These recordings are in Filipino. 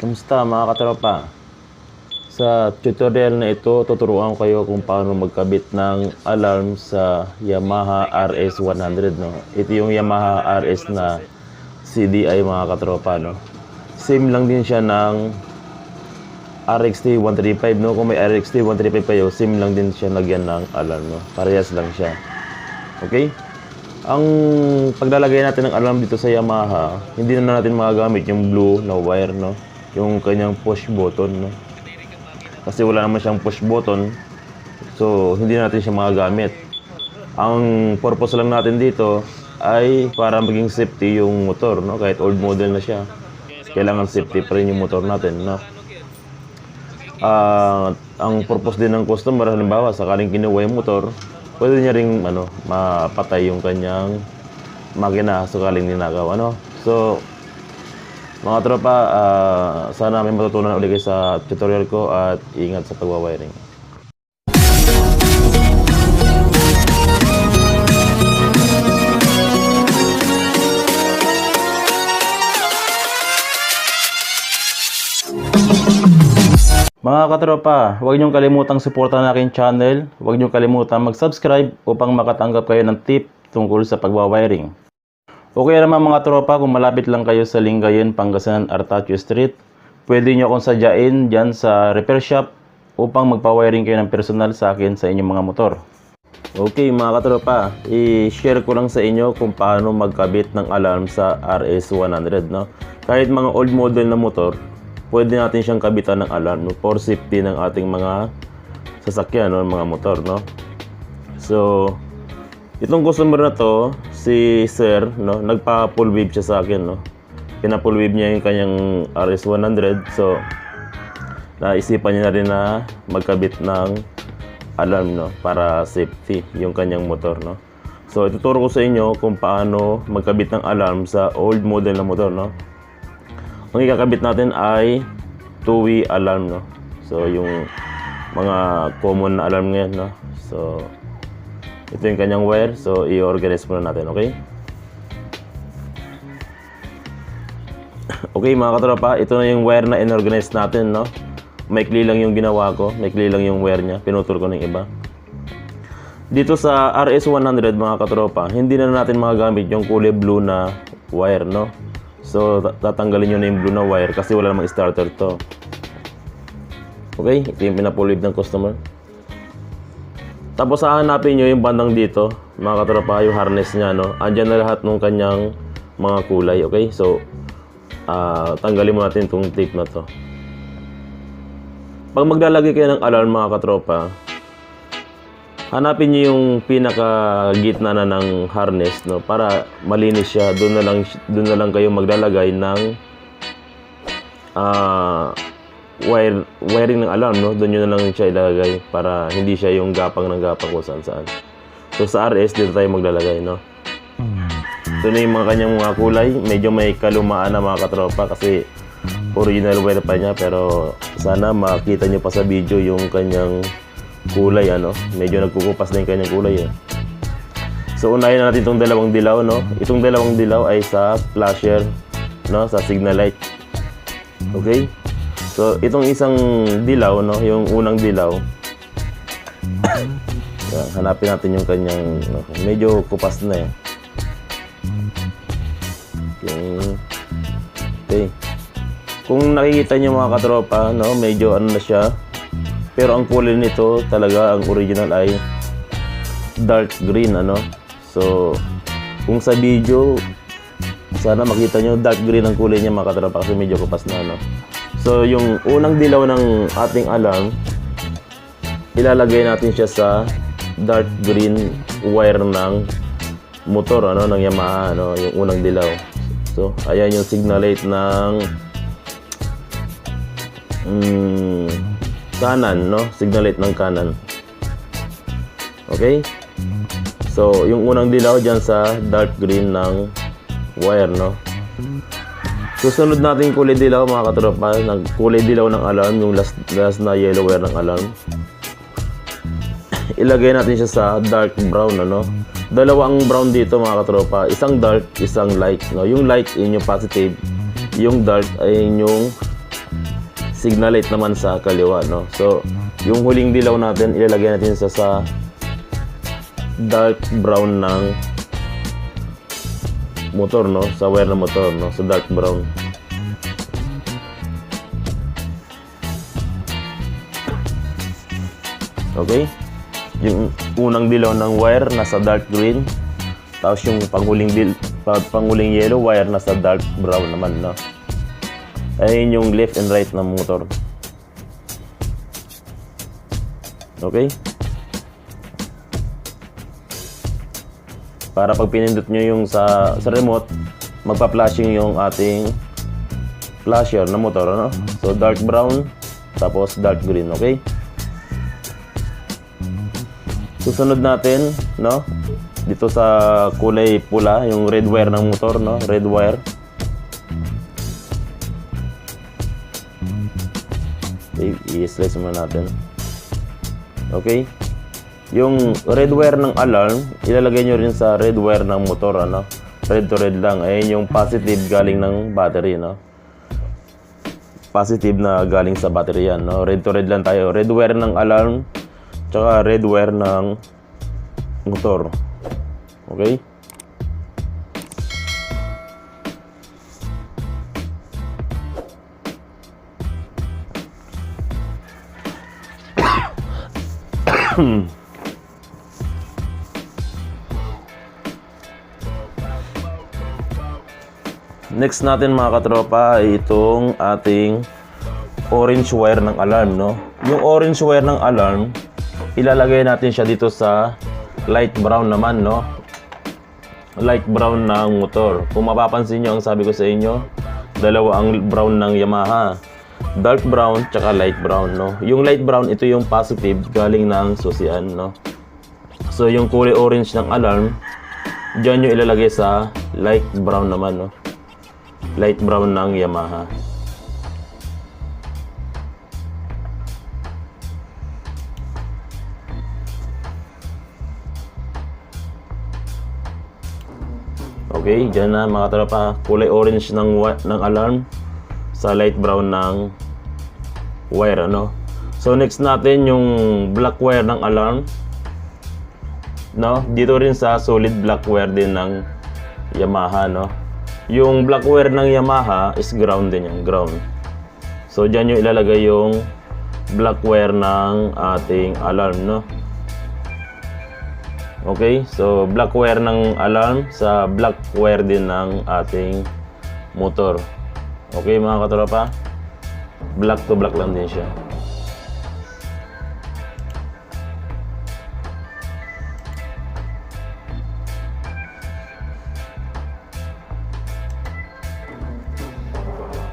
Kamusta mga katropa? Sa tutorial na ito, tuturuan ko kayo kung paano magkabit ng alarm sa Yamaha RS100, no? Ito yung Yamaha RS na CDI mga katropa, no? Same lang din siya ng RXT 135, no? Kung may RXT 135 kayo, same lang din siya lagyan ng alarm, no? Parehas lang siya. Okay? Ang paglalagay natin ng alarm dito sa Yamaha, hindi na natin magagamit yung blue na wire, no? Yung kanyang push button, no? Kasi wala naman siyang push button, so hindi natin siya magagamit. Ang purpose lang natin dito ay para maging safety yung motor, no? Kahit old model na siya, kailangan safety pa rin yung motor natin, no? Ang purpose din ng customer, halimbawa sakaling kinuha yung motor, pwede niya ring mapatay yung kanyang makina sakaling ninakaw, ano? So mga tropa, sana may matutunan ulit kayo sa tutorial ko at ingat sa pagwawiring. Mga katropa, huwag niyong kalimutang suportahan ang aking channel. Huwag niyong kalimutang mag-subscribe upang makatanggap kayo ng tip tungkol sa pagwawiring. Okay naman mga tropa, kung malapit lang kayo sa Lingayen, Pangasinan, Artacho Street, pwede nyo akong sadyain dyan sa repair shop upang magpa-wiring kayo ng personal sa akin sa inyong mga motor. Okay mga katropa, i-share ko lang sa inyo kung paano magkabit ng alarm sa RS100, no? Kahit mga old model na motor, pwede natin siyang kabitan ng alarm, no? For safety ng ating mga sasakyan, no? Mga motor, no? So itong customer na to, si Sir, no, nagpa-full wave siya sa akin, no. Pina-full wave niya yung kanyang RS100. So naisipan niya na rin na magkabit ng alarm, no, para safety yung kanyang motor, no. So ituturo ko sa inyo kung paano magkabit ng alarm sa old model na motor, no. Ang ikakabit natin ay two-way alarm, no. So yung mga common na alarm ngayon, no. So ito yung kanyang wire, so i-organize muna natin, okay? Okay mga katropa, ito na yung wire na in-organize natin, no? Maikli lang yung ginawa ko, maikli lang yung wire niya, pinutol ko ng iba. Dito sa RS100 mga katropa, hindi na natin magagamit yung kulay blue na wire, no? So tatanggalin nyo na yung blue na wire kasi wala namang starter to. Okay, ito yung pinapulib ng customer. Tapos hahanapin nyo yung bandang dito, mga katropa, yung harness niya, no? Andyan na lahat ng kanyang mga kulay, okay? So, tanggalin mo natin itong tape na to. Pag maglalagay kayo ng alarm, mga katropa, hanapin nyo yung pinaka gitna na ng harness, no? Para malinis siya, doon na lang kayo maglalagay ng wiring ng alarm, no? Doon nyo na lang siya ilalagay para hindi siya yung gapang ng gapang kung saan saan. So sa RS, dito tayo maglalagay, no? Ito na yung mga kanyang mga kulay. Medyo may kalumaan na mga katropa kasi original wire pa niya, pero sana makita nyo pa sa video yung kanyang kulay, ano? Medyo nagkukupas na yung kanyang kulay, eh. So unahin na natin itong dalawang dilaw, no? Itong dalawang dilaw ay sa flasher, no? Sa signal light. Okay? So, itong isang dilaw, no, yung unang dilaw, hanapin natin yung kanyang, no, medyo kupas na, eh. Okay. Kung nakikita nyo mga katropa, no, medyo ano na siya, pero ang kulay nito talaga, ang original ay dark green, ano. So, kung sa video, sana makita nyo dark green ang kulay niya mga katropa kasi medyo kupas na, no. So, yung unang dilaw ng ating alarm, ilalagay natin siya sa dark green wire ng motor, ano, ng Yamaha, ano, yung unang dilaw. So, ayan yung signal light ng kanan, no? Signal light ng kanan. Okay? So, yung unang dilaw dyan sa dark green ng wire, no? Susunod natin kulay dilaw mga katropa, kulay dilaw ng alarm, yung last na yellow wire ng alarm. Ilagay natin siya sa dark brown, ano? Dalawang brown dito mga katropa, isang dark, isang light, no? Yung light ay yung positive, yung dark ay yung signal light naman sa kaliwa, no? So, yung huling dilaw natin, ilalagay natin sa dark brown ng motor, no? Sa wire ng motor, no? Sa dark brown. Okay? Yung unang dilaw ng wire nasa dark green. Tapos yung panghuling yellow wire nasa dark brown naman, no? Ayun yung left and right ng motor. Okay? Para pag pinindot nyo yung sa remote, magpa-flashing yung ating flasher na motor, no? So dark brown, tapos dark green, okay? Susunod natin, no? Dito sa kulay pula, yung red wire ng motor, no? Red wire. Okay, i-slice muna natin. Okay? Yung red wire ng alarm, ilalagay nyo rin sa red wire ng motor, ano? Red to red lang. Ayun yung positive galing ng battery, no? Positive na galing sa battery yan, no? Red to red lang tayo. Red wire ng alarm, tsaka red wire ng motor. Okay? Next natin mga katropa ay itong ating orange wire ng alarm, no? Yung orange wire ng alarm, ilalagay natin siya dito sa light brown naman, no? Light brown ng motor. Kung mapapansin nyo, ang sabi ko sa inyo, dalawa ang brown ng Yamaha. Dark brown tsaka light brown, no? Yung light brown, ito yung positive galing ng susian, no? So yung kulay orange ng alarm, dyan nyo ilalagay sa light brown naman, no? Light brown ng Yamaha. Okay, dyan na mga tropa, kulay orange ng alarm sa light brown ng wire, ano? So next natin yung black wire ng alarm, no? Dito rin sa solid black wire din ng Yamaha, no? Yung black wire ng Yamaha is ground din yan, ground. So dyan yung ilalagay yung black wire ng ating alarm, no? Okay, so black wire ng alarm sa black wire din ng ating motor. Okay mga katropa, black to black lang din siya.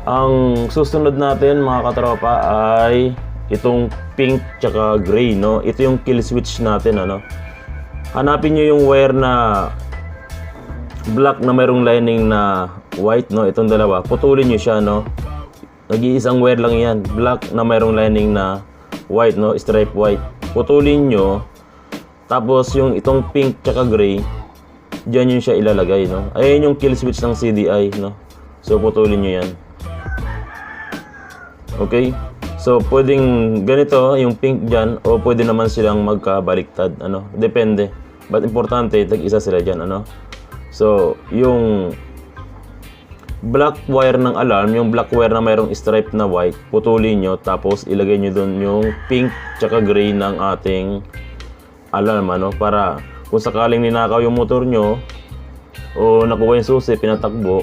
Ang susunod natin mga katropa ay itong pink tsaka gray, no? Ito yung kill switch natin, ano? Hanapin nyo yung wire na black na mayroong lining na white, no? Itong dalawa, putulin nyo siya, no? Nag-iisang wire lang yan, black na mayroong lining na white, no? Stripe white. Putulin nyo, tapos yung itong pink tsaka gray, dyan yun siya ilalagay, no? Ayun yung kill switch ng CDI, no? So putulin nyo yan. Okay? So, pwedeng ganito, yung pink dyan, o pwede naman silang magkabaliktad, ano? Depende. But importante, tag-isa sila dyan, ano? So, yung black wire ng alarm, yung black wire na mayroong stripe na white, putulin nyo, tapos ilagay nyo dun yung pink tsaka gray ng ating alarm, ano? Para kung sakaling ninakaw yung motor nyo, o nakuha yung susi, pinatakbo,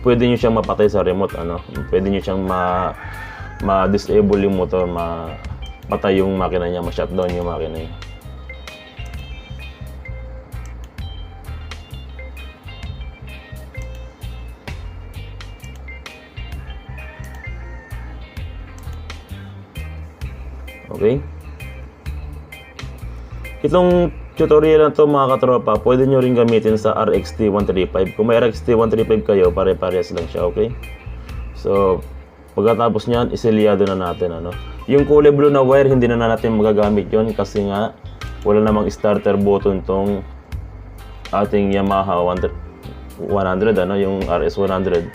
pwede nyo siyang mapatay sa remote, ano? Pwede nyo siyang ma-disable yung motor, patay yung makina niya, ma-shutdown yung makina niya. Okay? Itong tutorial na to mga katropa, pwede nyo rin gamitin sa RXT135. Kung may RXT135 kayo, pare-parehas lang siya, okay? So, pagkatapos niyan, iselyado na natin, ano? Yung kulay blue na wire, hindi na natin magagamit yon kasi nga wala namang starter button tong ating Yamaha 100, ano, yung RS100.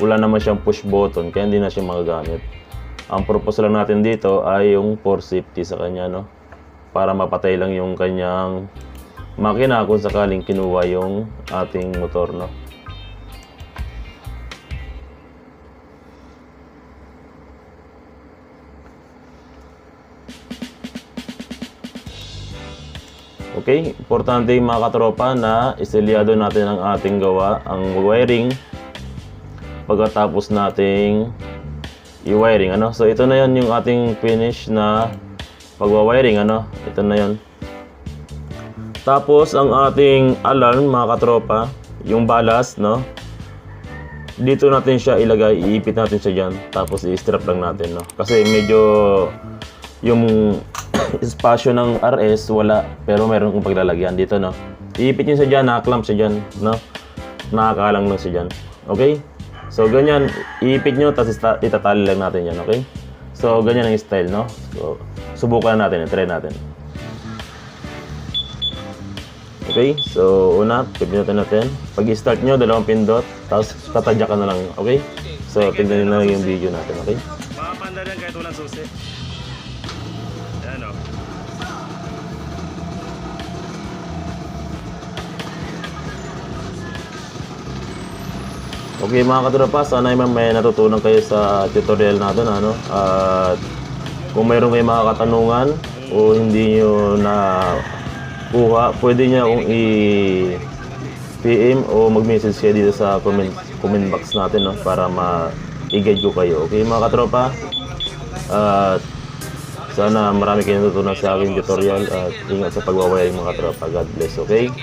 Wala naman siyang push button, kaya hindi na siya magagamit. Ang purpose lang natin dito ay yung for safety sa kanya, no? Para mapatay lang yung kanyang makina kung sakaling kinuha yung ating motor, no? Okay, importante mga katropa na iselyado natin ang ating gawa, ang wiring, pagkatapos nating i-wiring, ano? So ito na yon yung ating finish na pagwa-wiring, ano? Ito na yon. Tapos ang ating alarm mga katropa, yung ballast, no? Dito natin siya ilagay, iipit natin siya diyan, tapos i-strap lang natin, no? Kasi medyo yung espasyo ng RS wala, pero meron kong paglalagyan dito, no? Iipit niyo siya diyan, naka-clamp siya diyan, no? Nakakalang lang siya diyan. Okay? So ganyan, iipit niyo tapos itatali lang natin 'yan, okay? So ganyan ang style, no? So subukan natin, try natin. Okay? So una, pipindutin natin. Pag i-start niyo, dalawang pindot, tapos tatadyakan na lang, okay? So tingnan niyo na lang yung video natin, okay? Makapanda lang kahit walang susi. Yan o. Okay mga katropa, sana may natutunan kayo sa tutorial natin, ano? At kung mayroon kayong mga katanungan o hindi nyo na kuha, pwede nyo akong i-PM o mag-message kayo dito sa comment box natin, no? Para ma-guide ko kayo. Okay mga katropa? At sana marami kayong natutunan sa aking tutorial at ingat sa pagwawiring mga katropa. God bless, okay?